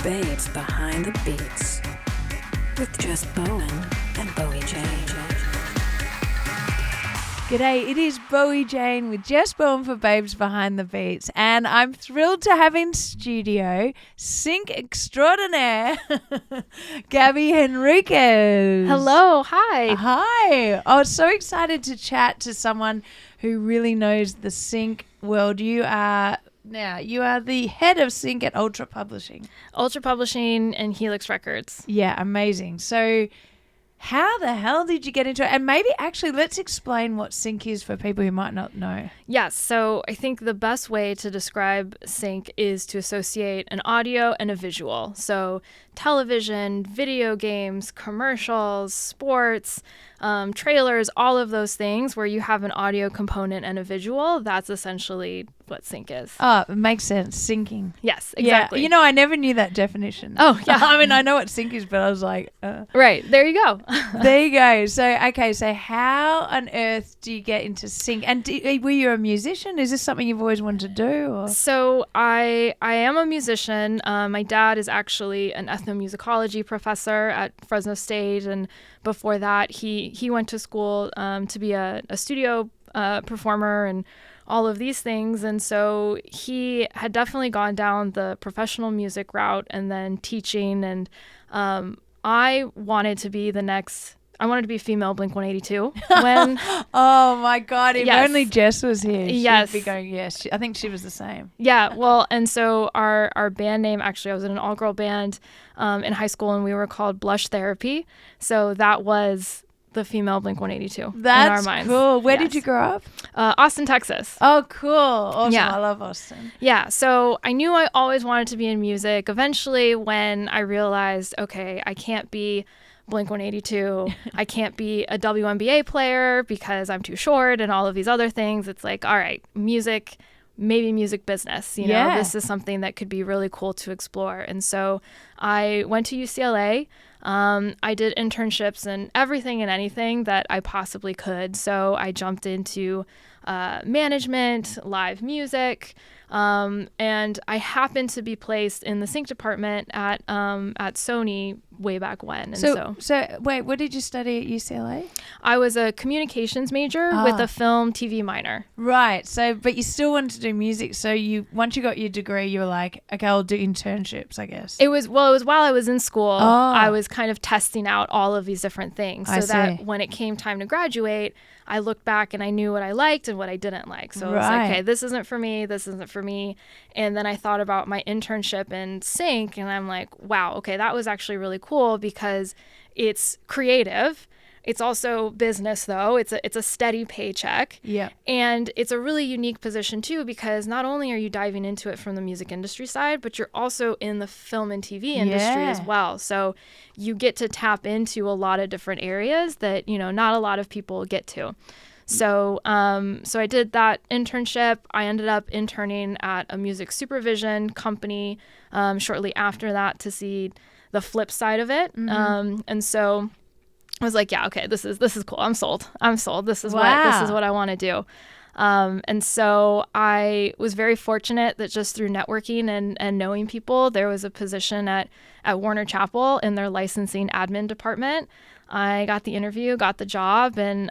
Babes Behind the Beats with Jess Bowen and Bowie Jane. G'day, it is Bowie Jane with Jess Bowen for Babes Behind the Beats, and I'm thrilled to have in studio sync extraordinaire, Gabi Henriques. Hello, hi. Hi. I was so excited to chat to someone who really knows the sync world. You are the head of sync at Ultra Publishing. Ultra Publishing and Henriques Records. Yeah, amazing. So how the hell did you get into it? And maybe actually let's explain what sync is for people who might not know. Yes, so I think the best way to describe sync is to associate an audio and a visual. So television, video games, commercials, sports, trailers, all of those things where you have an audio component and a visual, that's essentially what sync is. Oh, it makes sense. Syncing. Yes, exactly. Yeah, I never knew that definition. Oh, yeah. I mean, I know what sync is, but I was like... Right, there you go. There you go. So how on earth do you get into sync? And were you a musician? Is this something you've always wanted to do? Or? So I am a musician. My dad is actually an ethnomusicology professor at Fresno State, and before that he went to school to be a studio performer and all of these things. And so he had definitely gone down the professional music route and then teaching. And I wanted to be female Blink-182 when oh my God, if yes. only Jess was here, yes. she'd be going, yes. I think she was the same. Yeah, well, and so our band name, actually, I was in an all-girl band in high school, and we were called Blush Therapy. So that was the female Blink-182 in our minds. Cool. Where did you grow up? Austin, Texas. Oh, cool. Awesome. Yeah. I love Austin. Yeah, so I knew I always wanted to be in music. Eventually, when I realized, okay, I can't be Blink-182, I can't be a WNBA player because I'm too short and all of these other things, it's like, all right, music, maybe music business, know, this is something that could be really cool to explore. And so I went to UCLA. I did internships and everything and anything that I possibly could. So I jumped into management, live music, and I happened to be placed in the sync department at Sony way back when. And so wait, what did you study at UCLA? I was a communications major with a film TV minor. Right. So, but you still wanted to do music. So once you got your degree, you were like, okay, I'll do internships, I guess. It was while I was in school, I was kind of testing out all of these different things so that when it came time to graduate, I looked back and I knew what I liked and what I didn't like. So I was like, okay, this isn't for me. This isn't for me. And then I thought about my internship in sync and I'm like, wow, okay, that was actually really cool because it's creative. It's also business, though. It's a steady paycheck. Yeah. And it's a really unique position, too, because not only are you diving into it from the music industry side, but you're also in the film and TV industry as well. So you get to tap into a lot of different areas that, not a lot of people get to. So I did that internship. I ended up interning at a music supervision company shortly after that to see the flip side of it. Mm-hmm. And so I was like, yeah, okay, this is cool. I'm sold. This is what I want to do. And so I was very fortunate that just through networking and knowing people, there was a position at Warner Chappell in their licensing admin department. I got the interview, got the job, and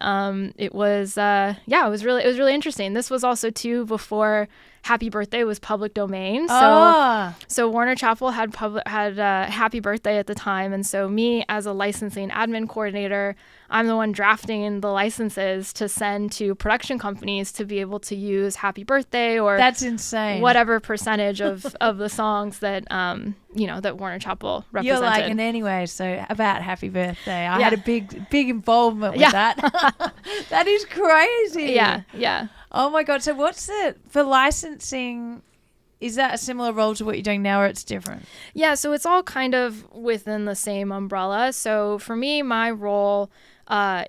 it was really interesting. This was also too before Happy Birthday was public domain. So Warner Chappell had Happy Birthday at the time, and so me as a licensing admin coordinator, I'm the one drafting the licenses to send to production companies to be able to use Happy Birthday or that's insane. Whatever percentage of the songs that that Warner Chappell represented. You're like, and anyway, so about Happy Birthday, I had a big involvement with that. That is crazy. Yeah. Oh my God. So what's for licensing? Is that a similar role to what you're doing now or it's different? Yeah, so it's all kind of within the same umbrella. So for me, my role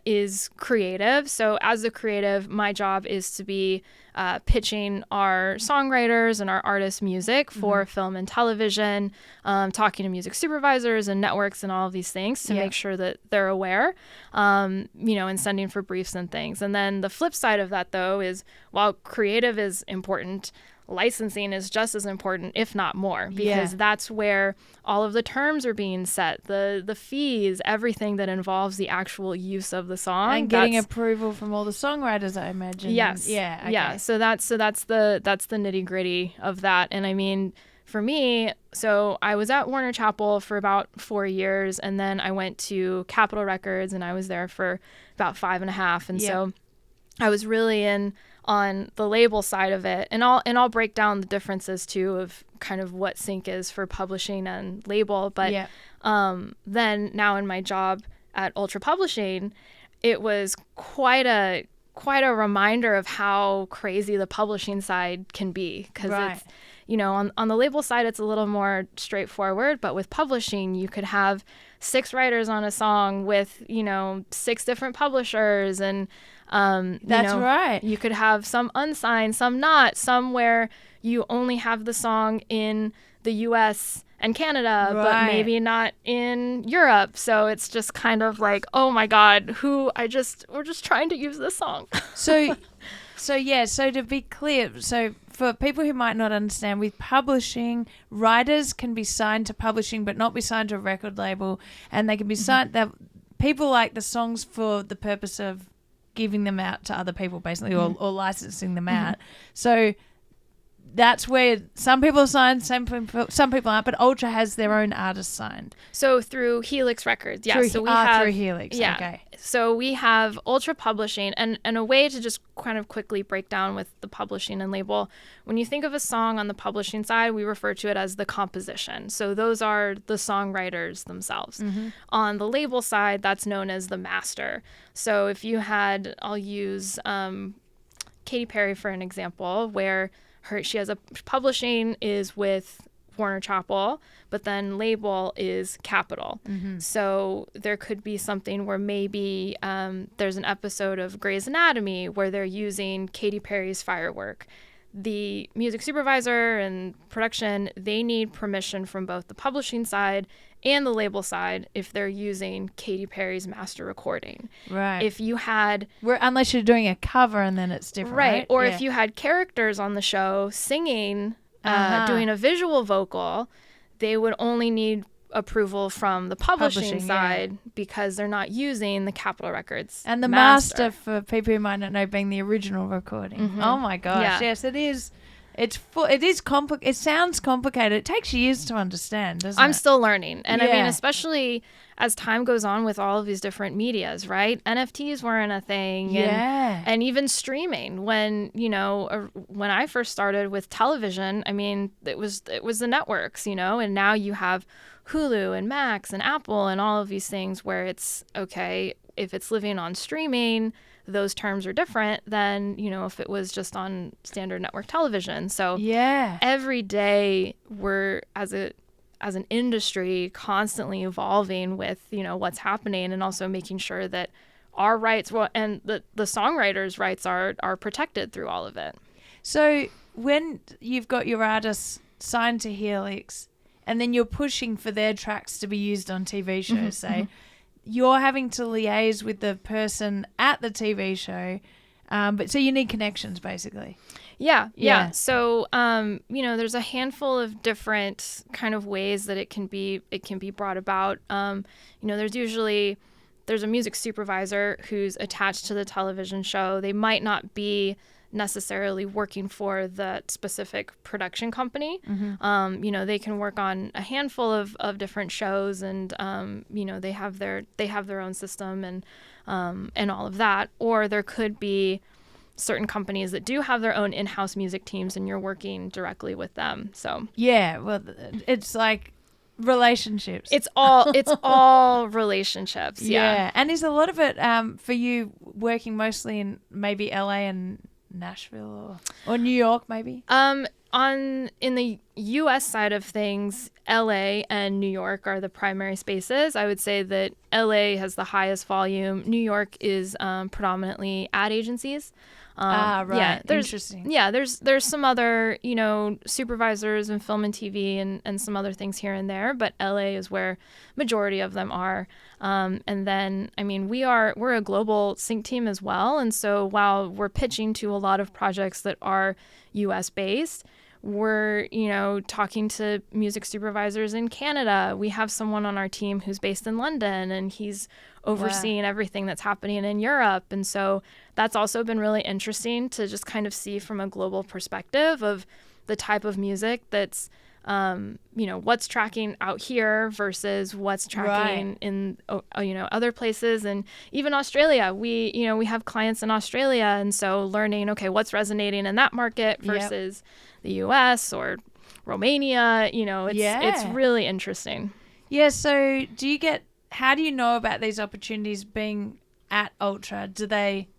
is creative. So as a creative, my job is to be pitching our songwriters and our artists' music for film and television, talking to music supervisors and networks and all of these things to make sure that they're aware, and sending for briefs and things. And then the flip side of that, though, is while creative is important, licensing is just as important, if not more, because that's where all of the terms are being set, the fees, everything that involves the actual use of the song, and getting approval from all the songwriters, I imagine. Yes. Yeah. Okay. Yeah. So that's the nitty gritty of that. And I mean, for me, so I was at Warner Chappell for about 4 years, and then I went to Capitol Records, and I was there for about 5.5. And so I was really in on the label side of it, and I'll break down the differences too of kind of what sync is for publishing and label. But then now in my job at Ultra Publishing, it was quite a reminder of how crazy the publishing side can be, because it's, you know, on the label side, it's a little more straightforward, but with publishing, you could have 6 writers on a song with, you know, 6 different publishers, and that's right. You could have some unsigned, some not, some where you only have the song in the U.S. and Canada, but maybe not in Europe. So it's just kind of like, oh my God, we're just trying to use this song. So to be clear, so for people who might not understand, with publishing, writers can be signed to publishing but not be signed to a record label, and they can be signed, that people like the songs for the purpose of giving them out to other people, basically, or licensing them out. So that's where some people are signed, some people aren't, but Ultra has their own artists signed. So through Helix Records, yeah. Through Helix, yeah. Okay. So we have Ultra Publishing, and a way to just kind of quickly break down with the publishing and label. When you think of a song on the publishing side, we refer to it as the composition. So those are the songwriters themselves. On the label side, that's known as the master. So if you had, I'll use Katy Perry for an example, where she has a publishing is with Warner Chappell, but then label is Capitol. So there could be something where maybe there's an episode of Grey's Anatomy where they're using Katy Perry's Firework. The music supervisor and production, they need permission from both the publishing side and the label side if they're using Katy Perry's master recording. Right. If you had... unless you're doing a cover and then it's different, right? Or if you had characters on the show singing, doing a visual vocal, they would only need approval from the publishing side because they're not using the Capitol Records. And the master, for people who might not know, being the original recording. Oh my gosh. Yes, it is. It sounds complicated. It takes years to understand, doesn't it? I'm still learning. And I mean, especially as time goes on with all of these different medias, right? NFTs weren't a thing. And even streaming. When I first started with television, I mean, it was the networks, and now you have Hulu and Max and Apple and all of these things where it's, okay, if it's living on streaming, those terms are different than, if it was just on standard network television. So every day we're, as an industry, constantly evolving with, what's happening, and also making sure that our rights and the songwriters' rights are protected through all of it. So when you've got your artists signed to Helix and then you're pushing for their tracks to be used on TV shows, say, you're having to liaise with the person at the TV show, but so you need connections, basically. Yeah. So, there's a handful of different kind of ways that it can be brought about. There's a music supervisor who's attached to the television show. They might not be necessarily working for the specific production company. They can work on a handful of different shows, and they have their own system and all of that. Or there could be certain companies that do have their own in-house music teams, and you're working directly with them. So it's like relationships. It's all relationships. And is a lot of it for you working mostly in maybe LA and Nashville or New York, maybe? In the U.S. side of things, LA and New York are the primary spaces. I would say that LA has the highest volume. New York is predominantly ad agencies. Right. Yeah, Interesting. Yeah, there's some other, supervisors in film and TV and some other things here and there, but LA is where majority of them are. And then, I mean, we're a global sync team as well. And so while we're pitching to a lot of projects that are US based, we're, you know, talking to music supervisors in Canada. We have someone on our team who's based in London, and he's overseeing everything that's happening in Europe. And so that's also been really interesting to just kind of see from a global perspective of the type of music that's, you know, what's tracking out here versus what's tracking in, you know, other places. And even Australia, we have clients in Australia. And so learning, okay, what's resonating in that market versus the US or Romania, you know, it's really interesting. Yeah. So how do you know about these opportunities being at Ultra?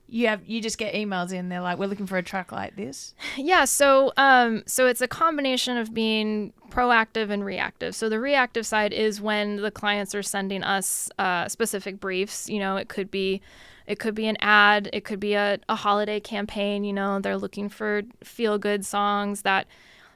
You just get emails in, they're like, we're looking for a track like this? Yeah, so it's a combination of being proactive and reactive. So the reactive side is when the clients are sending us specific briefs. You know, it could be an ad, it could be a holiday campaign. You know, they're looking for feel-good songs that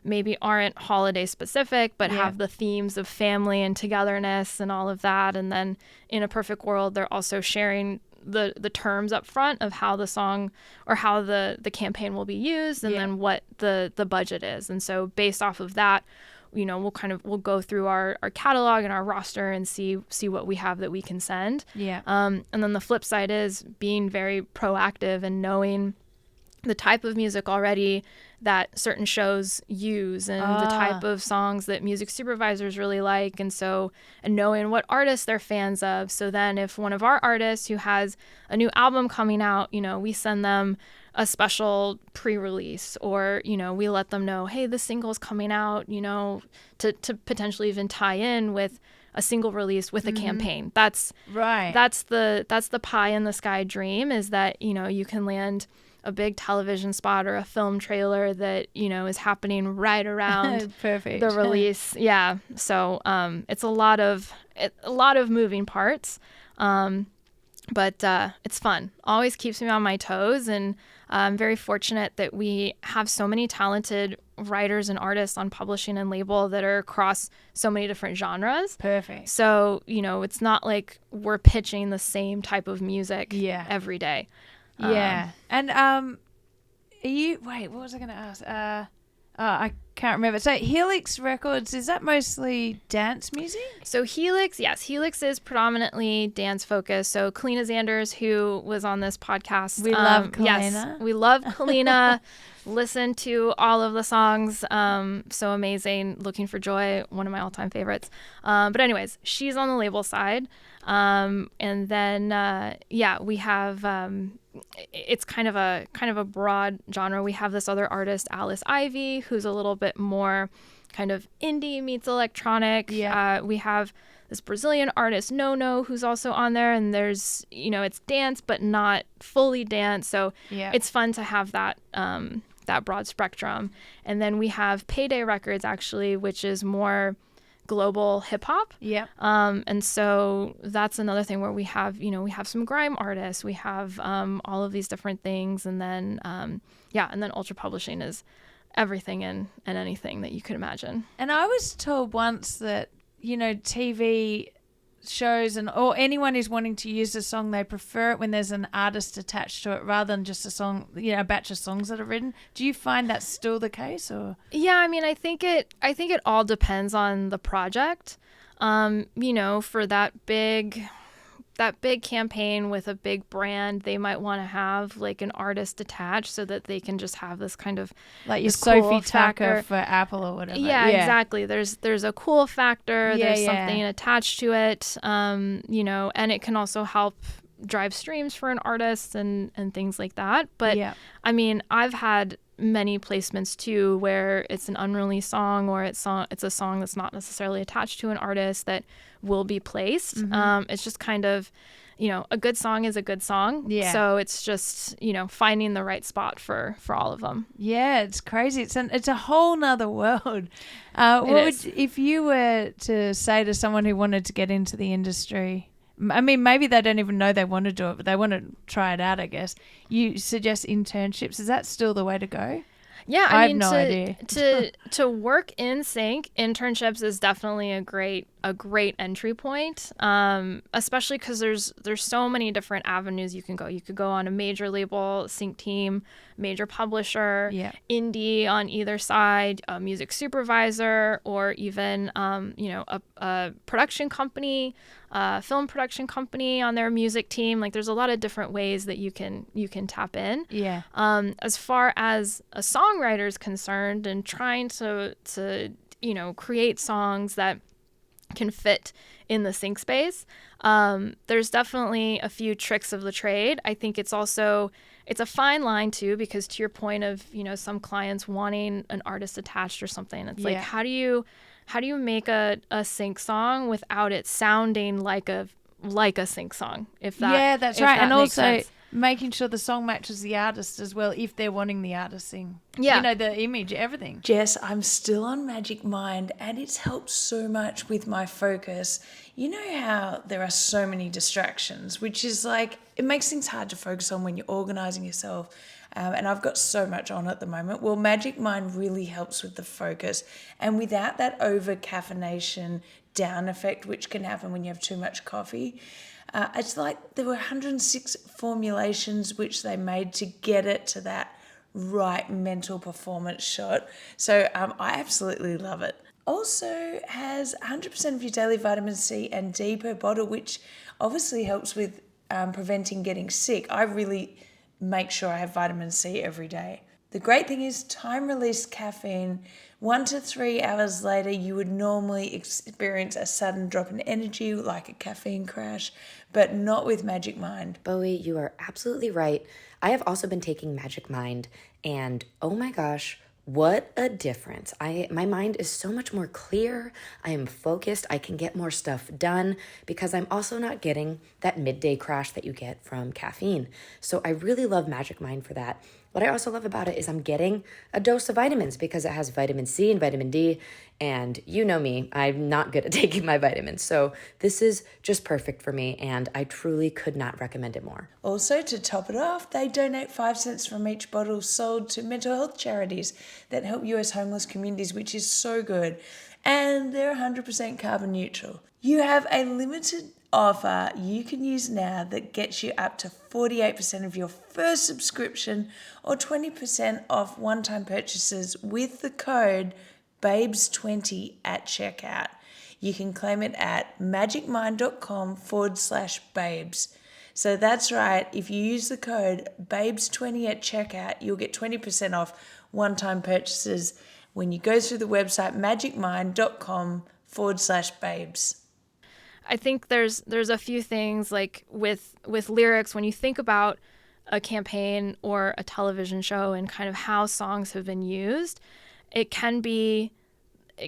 maybe aren't holiday specific, but have the themes of family and togetherness and all of that. And then in a perfect world, they're also sharing the terms up front of how the song or how the campaign will be used, and then what the budget is. And so based off of that, you know, we'll go through our catalog and our roster and see what we have that we can send. And then the flip side is being very proactive and knowing the type of music already that certain shows use and the type of songs that music supervisors really like, and knowing what artists they're fans of. So then if one of our artists who has a new album coming out, you know, we send them a special pre-release, or, you know, we let them know, hey, the single's coming out, you know, to potentially even tie in with a single release with a campaign. That's the pie in the sky dream, is that, you know, you can land a big television spot or a film trailer that, you know, is happening right around the release. Yeah. So it's a lot of moving parts. But it's fun. Always keeps me on my toes, and I'm very fortunate that we have so many talented writers and artists on publishing and label that are across so many different genres. Perfect. So, you know, it's not like we're pitching the same type of music every day. Yeah. And what was I going to ask? I can't remember. So Helix Records, is that mostly dance music? So Helix is predominantly dance focused. So Kalina Zanders, who was on this podcast. We love Kalina. Yes, we love Kalina. Listen to all of the songs. So amazing. Looking for Joy, one of my all-time favorites. But anyways, she's on the label side. And then, we have... it's kind of a broad genre. We have this other artist, Alice Ivy, who's a little bit more kind of indie meets electronic. We have this Brazilian artist, No, who's also on there, and there's, you know, it's dance but not fully dance. So it's fun to have that broad spectrum. And then we have Payday Records, actually, which is more global hip hop. And so that's another thing where we have some grime artists, we have all of these different things, and then and then Ultra Publishing is everything and anything that you could imagine. And I was told once that, you know, TV shows or anyone who's wanting to use a song, they prefer it when there's an artist attached to it rather than just a song, you know, a batch of songs that are written. Do you find that's still the case? Or I mean, I think it all depends on the project. You know, for that big campaign with a big brand, they might want to have like an artist attached so that they can just have this kind of like your cool Sophie factor Tucker for Apple or whatever. Yeah, exactly. There's a cool factor. There's something attached to it. You know, and it can also help drive streams for an artist and things like that. But I mean, I've had many placements too where it's an unreleased song, or it's a song that's not necessarily attached to an artist that will be placed. It's just kind of, you know, a good song is a good song. So it's just, you know, finding the right spot for all of them. Yeah, it's crazy. It's a whole nother world. If you were to say to someone who wanted to get into the industry, I mean, maybe they don't even know they want to do it, but they want to try it out, I guess. You suggest internships. Is that still the way to go? Yeah, I have no idea. To work in sync, internships is definitely a great a great entry point, especially because there's so many different avenues you can go. You could go on a major label, sync team, major publisher, indie on either side, a music supervisor, or even a production company, film production company on their music team. Like there's a lot of different ways that you can tap in. Yeah. As far as a songwriter is concerned, and trying to create songs that can fit in the sync space, there's definitely a few tricks of the trade. I think it's a fine line too, because to your point of, some clients wanting an artist attached or something, it's like, how do you make a sync song without it sounding like a sync song? If that, that's if right. that And makes also sense. making sure the song matches the artist as well, if they're wanting the artist sing. Yeah. The image, everything. Jess, I'm still on Magic Mind, and it's helped so much with my focus. You know how there are so many distractions, which is like, it makes things hard to focus on when you're organizing yourself. And I've got so much on at the moment. Well, Magic Mind really helps with the focus. And without that over-caffeination down effect, which can happen when you have too much coffee, it's like there were 106 formulations which they made to get it to that right mental performance shot. So I absolutely love it. Also has 100% of your daily vitamin C and D per bottle, which obviously helps with preventing getting sick. I really make sure I have vitamin C every day. The great thing is time-released caffeine. 1 to 3 hours later, you would normally experience a sudden drop in energy, like a caffeine crash, but not with Magic Mind. Bowie, you are absolutely right. I have also been taking Magic Mind, and oh my gosh, what a difference. My mind is so much more clear. I am focused. I can get more stuff done because I'm also not getting that midday crash that you get from caffeine. So I really love Magic Mind for that. What I also love about it is I'm getting a dose of vitamins because it has vitamin C and vitamin D. And you know me, I'm not good at taking my vitamins. So this is just perfect for me, and I truly could not recommend it more. Also, to top it off, they donate 5 cents from each bottle sold to mental health charities that help US homeless communities, which is so good. And they're 100% carbon neutral. You have a limited offer you can use now that gets you up to 48% of your first subscription or 20% off one-time purchases with the code BABES20 at checkout. You can claim it at magicmind.com/babes. So that's right, if you use the code BABES20 at checkout, you'll get 20% off one-time purchases when you go through the website magicmind.com/babes. I think there's a few things like with lyrics, when you think about a campaign or a television show and kind of how songs have been used, it can be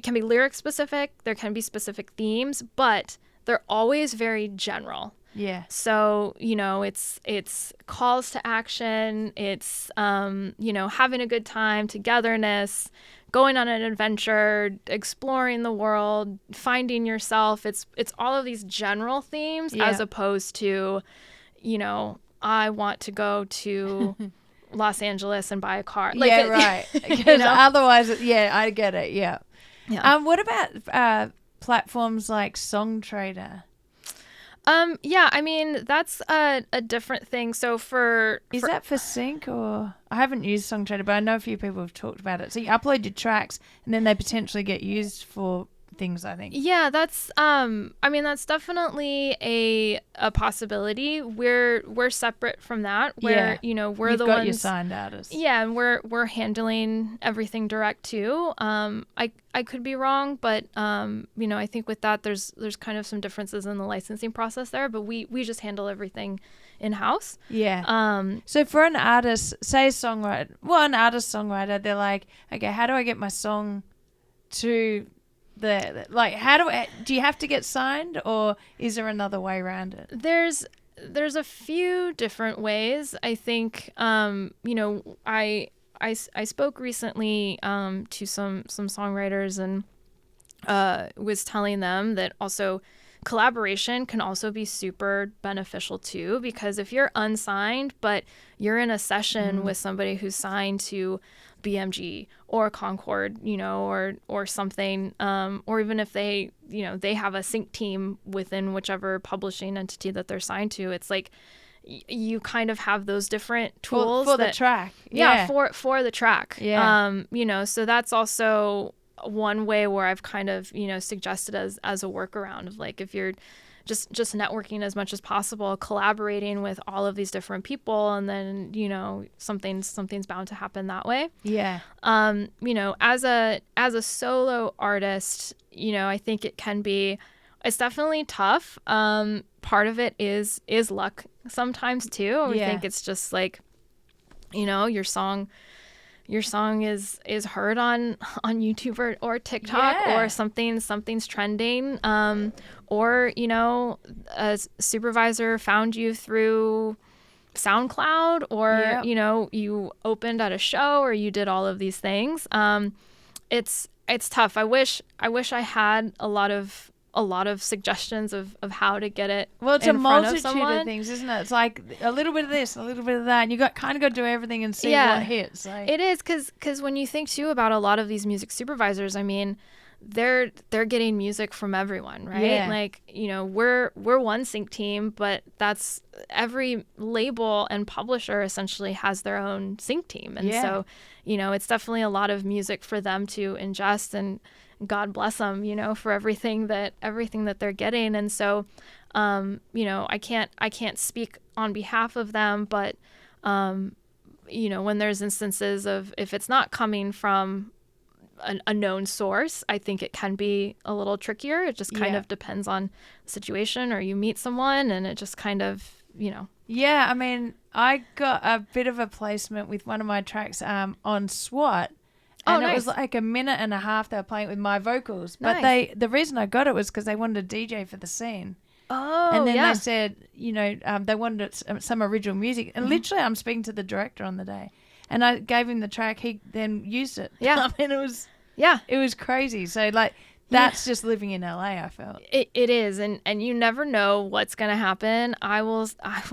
lyric specific, there can be specific themes, but they're always very general. Yeah. So, it's calls to action, it's having a good time, togetherness, going on an adventure, exploring the world, finding yourself. It's all of these general themes as opposed to, I want to go to Los Angeles and buy a car. Right. Because otherwise, I get it. Yeah. What about platforms like Songtrader? That's a different thing. So Is that for sync, or I haven't used Songtrader, but I know a few people have talked about it. So you upload your tracks and then they potentially get used for things, I think. Yeah, that's that's definitely a possibility. We're separate from that. Where we're You've the got ones your signed artists. Yeah, and we're handling everything direct too. I could be wrong, but I think with that there's kind of some differences in the licensing process there, but we just handle everything in-house. Yeah. So for an artist, say an artist-songwriter, they're like, okay, how do I get my song to do you have to get signed, or is there another way around it? There's a few different ways. I think, I spoke recently to some songwriters and was telling them that also collaboration can also be super beneficial too, because if you're unsigned but you're in a session with somebody who's signed to BMG or Concord, or something, or even if they have a sync team within whichever publishing entity that they're signed to. It's like you kind of have those different tools for the track. Yeah. For the track. Yeah. So that's also one way where I've kind of, suggested as a workaround of like, if you're just networking as much as possible, collaborating with all of these different people, and then, something's bound to happen that way. Yeah. As a solo artist, I think it's definitely tough. Part of it is luck sometimes too. I think it's just like, your song is heard on YouTube or TikTok, or something's trending, or a supervisor found you through SoundCloud, or you opened at a show, or you did all of these things. It's tough. I wish I had a lot of suggestions of how to get it. Well, it's in a front of multitude someone. of things, isn't it? It's like a little bit of this, a little bit of that, and you got to do everything and see what hits. Like. It is, because when you think too about a lot of these music supervisors, I mean, they're getting music from everyone, right? Yeah. Like, we're one sync team, but that's every label and publisher essentially has their own sync team, and so it's definitely a lot of music for them to ingest, and God bless them, for everything that they're getting. And so, I can't speak on behalf of them, but, when there's instances of, if it's not coming from a known source, I think it can be a little trickier. It just kind of depends on the situation, or you meet someone and it just kind of, Yeah. I mean, I got a bit of a placement with one of my tracks, on SWAT. And it was like a minute and a half they were playing with my vocals. But the reason I got it was because they wanted a DJ for the scene. Oh, and then they said, they wanted some original music. And literally I'm speaking to the director on the day. And I gave him the track. He then used it. Yeah. I mean, it was crazy. So, like, that's just living in LA, I felt. It is. And you never know what's going to happen. I will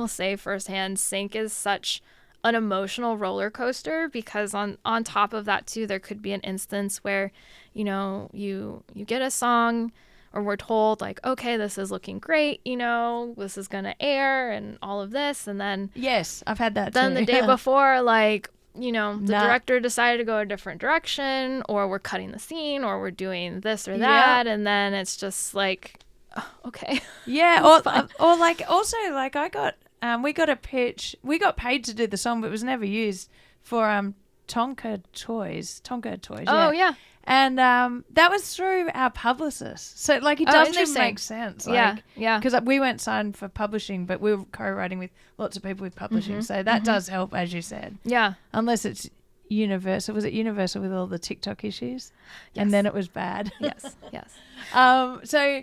say firsthand, sync is such an emotional roller coaster, because on top of that too, there could be an instance where, you get a song, or we're told like, okay, this is looking great, this is going to air and all of this. And then, yes, I've had that then too. the day before, like, the director decided to go a different direction, or we're cutting the scene, or we're doing this or that. And then it's just like, oh, okay. Yeah. or like, also like I got, we got a pitch. We got paid to do the song, but it was never used for Tonka Toys. Oh, yeah. And that was through our publicist. So, like, it doesn't even make sense. Like, yeah. Because we weren't signed for publishing, but we were co-writing with lots of people with publishing. So that does help, as you said. Yeah. Unless it's Universal. Was it Universal with all the TikTok issues? Yes. And then it was bad. Yes. So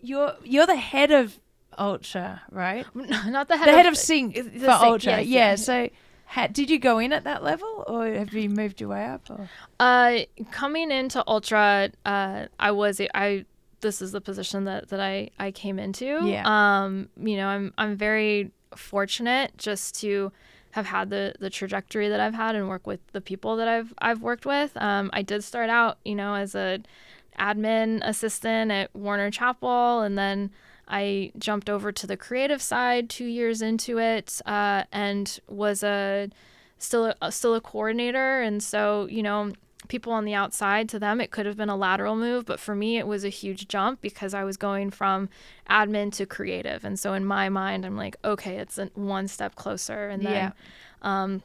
you're the head of Ultra, right? Not the head. The head of Sync for Sync, Ultra. yes. So did you go in at that level, or have you moved your way up? Or? Coming into Ultra, this is the position that I came into. Yeah. I'm very fortunate just to have had the trajectory that I've had and work with the people that I've worked with. I did start out, as a admin assistant at Warner Chappell, and then I jumped over to the creative side 2 years into it, and was still a coordinator. And so, people on the outside, to them, it could have been a lateral move, but for me, it was a huge jump, because I was going from admin to creative. And so in my mind, I'm like, okay, it's one step closer. And then, and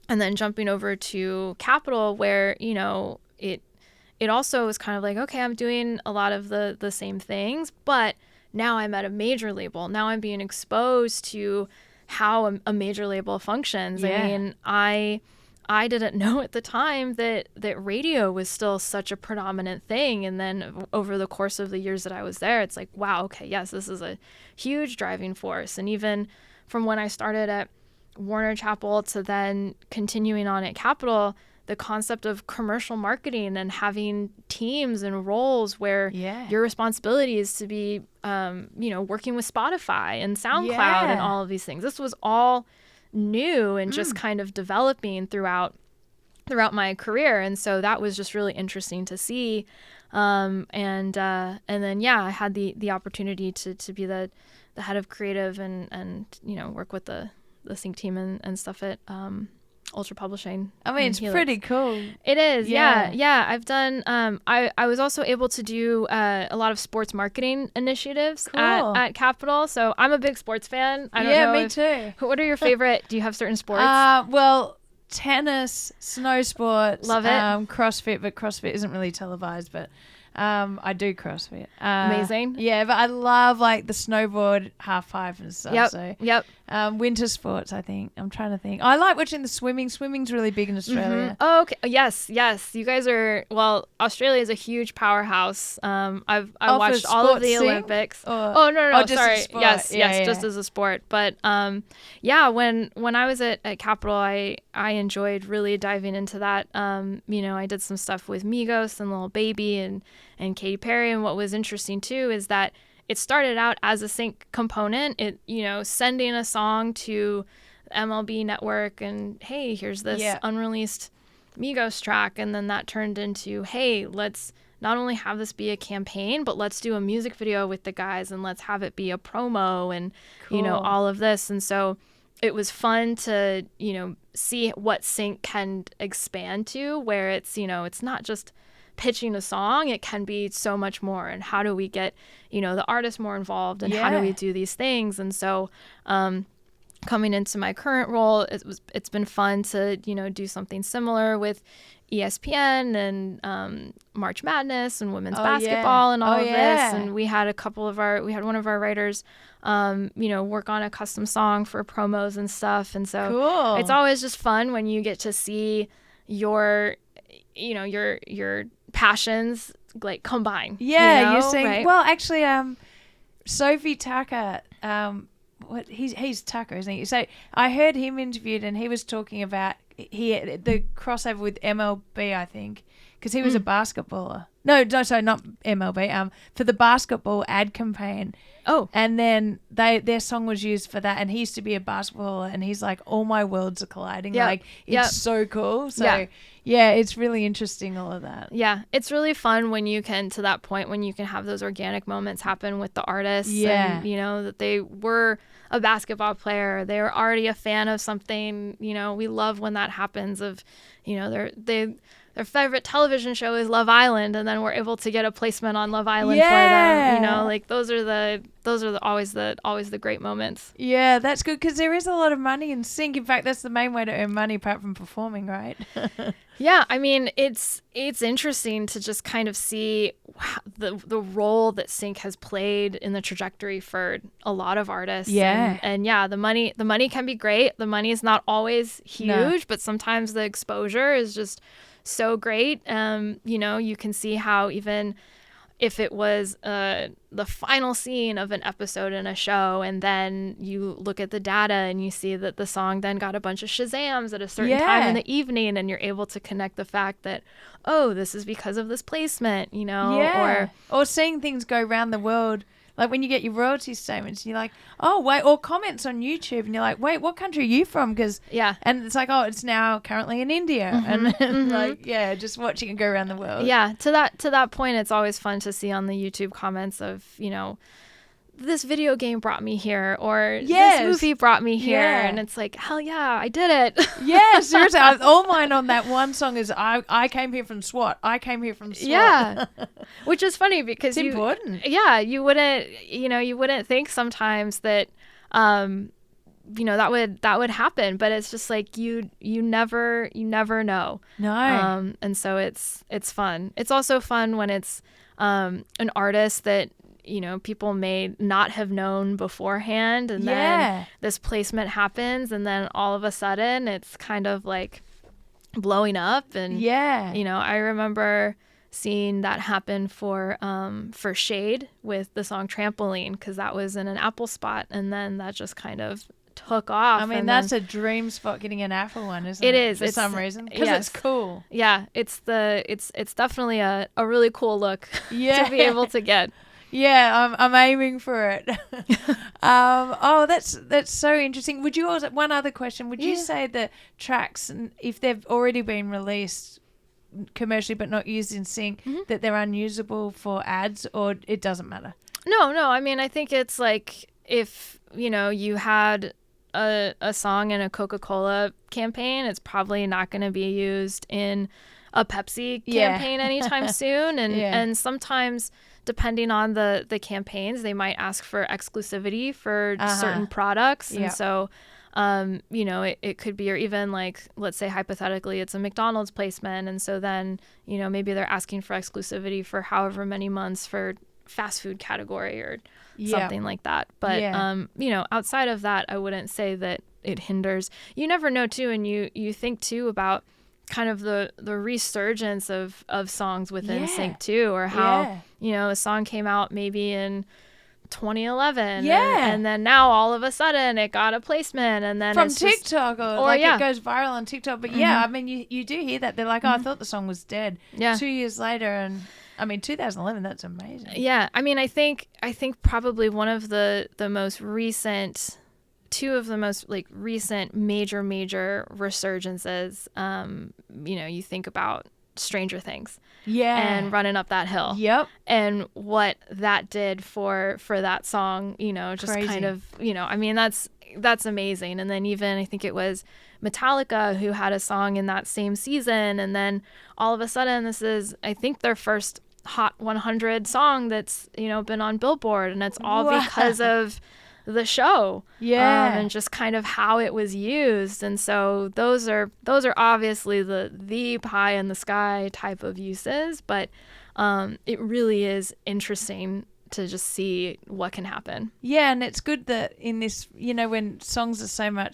then jumping over to Capital, where, it also was kind of like, okay, I'm doing a lot of the same things, but now I'm at a major label. Now I'm being exposed to how a major label functions. Yeah. I mean, I didn't know at the time that radio was still such a predominant thing. And then over the course of the years that I was there, it's like, wow, okay, yes, this is a huge driving force. And even from when I started at Warner Chappell to then continuing on at Capitol, the concept of commercial marketing and having teams and roles where your responsibility is to be, working with Spotify and SoundCloud and all of these things. This was all new and just kind of developing throughout throughout my career. And so that was just really interesting to see. And then, yeah, I had the opportunity to be the head of creative and work with the sync team and stuff at Ultra Publishing. I mean, it's Helix. pretty cool. It is. Yeah. I've done, I was also able to do a lot of sports marketing initiatives at Capitol. So I'm a big sports fan. I don't know. Me too. What are your favorite? Do you have certain sports? Well, tennis, snow sports. Love it. CrossFit, but CrossFit isn't really televised, but I do CrossFit. Amazing. Yeah, but I love like the snowboard, half pipe and stuff. Yep. Winter sports, I think. I'm trying to think. I like watching the swimming. Swimming's really big in Australia. Oh, okay. Yes. You guys are, Australia is a huge powerhouse. I've watched all of the Olympics. No, just sorry. as a sport. Yes, Yeah. just as a sport. But when I was at Capitol, I enjoyed really diving into that. I did some stuff with Migos and Lil Baby and Katy Perry. And what was interesting too is that it started out as a sync component. It, sending a song to MLB Network and, hey, here's this unreleased Migos track. And then that turned into, hey, let's not only have this be a campaign, but let's do a music video with the guys and let's have it be a promo and, all of this. And so it was fun to, see what sync can expand to, where it's, it's not just pitching a song, it can be so much more. And how do we get, the artist more involved and how do we do these things? And so coming into my current role, it's been fun to, do something similar with ESPN and March Madness and women's basketball and all of this. And we had one of our writers, work on a custom song for promos and stuff. And so it's always just fun when you get to see your passions like combine. Yeah, you're saying, right? well, actually, Sophie Tucker, he's Tucker, isn't he? So I heard him interviewed and he was talking about the crossover with MLB, I think, because he was a basketballer. No, sorry, not MLB. For the basketball ad campaign. Oh. And then their song was used for that, and he used to be a basketballer, and he's like, all my worlds are colliding. Yep. Like, it's so cool. So, yeah, it's really interesting, all of that. Yeah, it's really fun when you can, to that point, when you can have those organic moments happen with the artists. Yeah. And, that they were a basketball player. They were already a fan of something. We love when that happens of, their favorite television show is Love Island, and then we're able to get a placement on Love Island for them. Like those are always the great moments. Yeah, that's good because there is a lot of money in sync. In fact, that's the main way to earn money apart from performing, right? Yeah, I mean, it's interesting to just kind of see the role that sync has played in the trajectory for a lot of artists. Yeah. And the money can be great. The money is not always huge, but sometimes the exposure is just so great. You can see how even if it was the final scene of an episode in a show, and then you look at the data and you see that the song then got a bunch of Shazams at a certain time in the evening, and you're able to connect the fact that, oh, this is because of this placement, or seeing things go around the world. Like when you get your royalty statements, you're like, oh, wait, or comments on YouTube, and you're like, wait, what country are you from? And it's like, oh, it's now currently in India. And just watching it go around the world. Yeah, to that point, it's always fun to see on the YouTube comments of, this video game brought me here, or this movie brought me here. And it's like, hell yeah, I did it. Yeah, seriously. All mine on that one song is I came here from SWAT. I came here from SWAT. Yeah. Which is funny because it's important. Yeah, you wouldn't think sometimes that that would happen, but it's just like you never know. No. And so it's fun. It's also fun when it's an artist that people may not have known beforehand, and then this placement happens, and then all of a sudden it's kind of like blowing up. And I remember seeing that happen for Shade with the song Trampoline, because that was in an Apple spot, and then that just kind of took off. I mean, that's a dream spot, getting an Apple one, isn't it? It is. For some reason, because it's cool. Yeah, it's definitely a really cool look to be able to get. Yeah, I'm aiming for it. Oh, that's so interesting. Would you also, one other question, would you say that tracks, if they've already been released commercially but not used in sync, that they're unusable for ads, or it doesn't matter? No. I mean, I think it's like if, you had a song in a Coca-Cola campaign, it's probably not going to be used in a Pepsi campaign anytime soon. And sometimes, depending on the campaigns, they might ask for exclusivity for certain products. And so, it could be, or even like, let's say hypothetically, it's a McDonald's placement. And so then, maybe they're asking for exclusivity for however many months for fast food category or something like that. But, outside of that, I wouldn't say that it hinders. You never know too. And you think too about kind of the resurgence of songs within sync too, or how, a song came out maybe in 2011 and then now all of a sudden it got a placement, and then from it's TikTok or it goes viral on TikTok. But I mean, you do hear that they're like, I thought the song was dead 2 years later. And I mean, 2011, that's amazing. Yeah. I mean, I think probably one of the most recent, two of the most like recent major resurgences, you think about Stranger Things and Running Up That Hill and what that did for that song, just crazy. Kind of, I mean, that's amazing. And then even I think it was Metallica who had a song in that same season, and then all of a sudden this is, I think, their first Hot 100 song that's been on Billboard, and it's all because of the show and just kind of how it was used. And so those are obviously the pie in the sky type of uses, but it really is interesting to just see what can happen. And it's good that in this, when songs are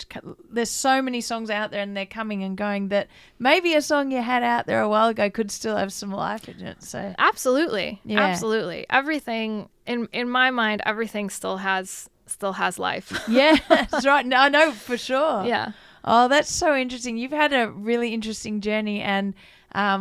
there's so many songs out there and they're coming and going, that maybe a song you had out there a while ago could still have some life in it. So absolutely everything in my mind, everything still has life. That's right. No, I know for sure. Oh, that's so interesting. You've had a really interesting journey, and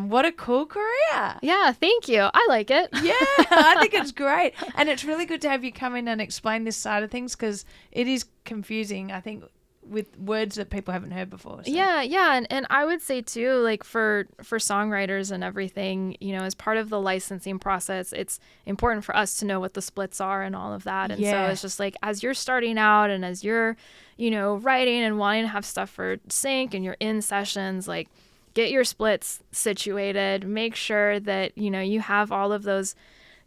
what a cool career. Yeah, thank you. I like it. I think it's great. And it's really good to have you come in and explain this side of things, because it is confusing, I think, with words that people haven't heard before. So. And I would say too, like for songwriters and everything, as part of the licensing process, it's important for us to know what the splits are and all of that. And so it's just like, as you're starting out and as you're, writing and wanting to have stuff for sync and you're in sessions, like, get your splits situated, make sure that, you have all of those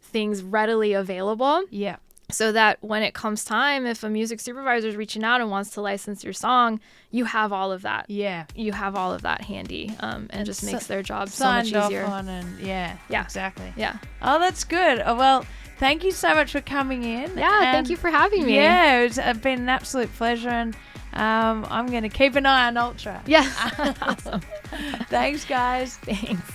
things readily available. So that when it comes time, if a music supervisor is reaching out and wants to license your song, you have all of that. You have all of that handy, and just makes their job so much easier. Off on and exactly. Yeah. Oh, that's good. Oh, well, thank you so much for coming in. Thank you for having me. It's been an absolute pleasure, and I'm going to keep an eye on Ultra. Awesome. Thanks, guys. Thanks.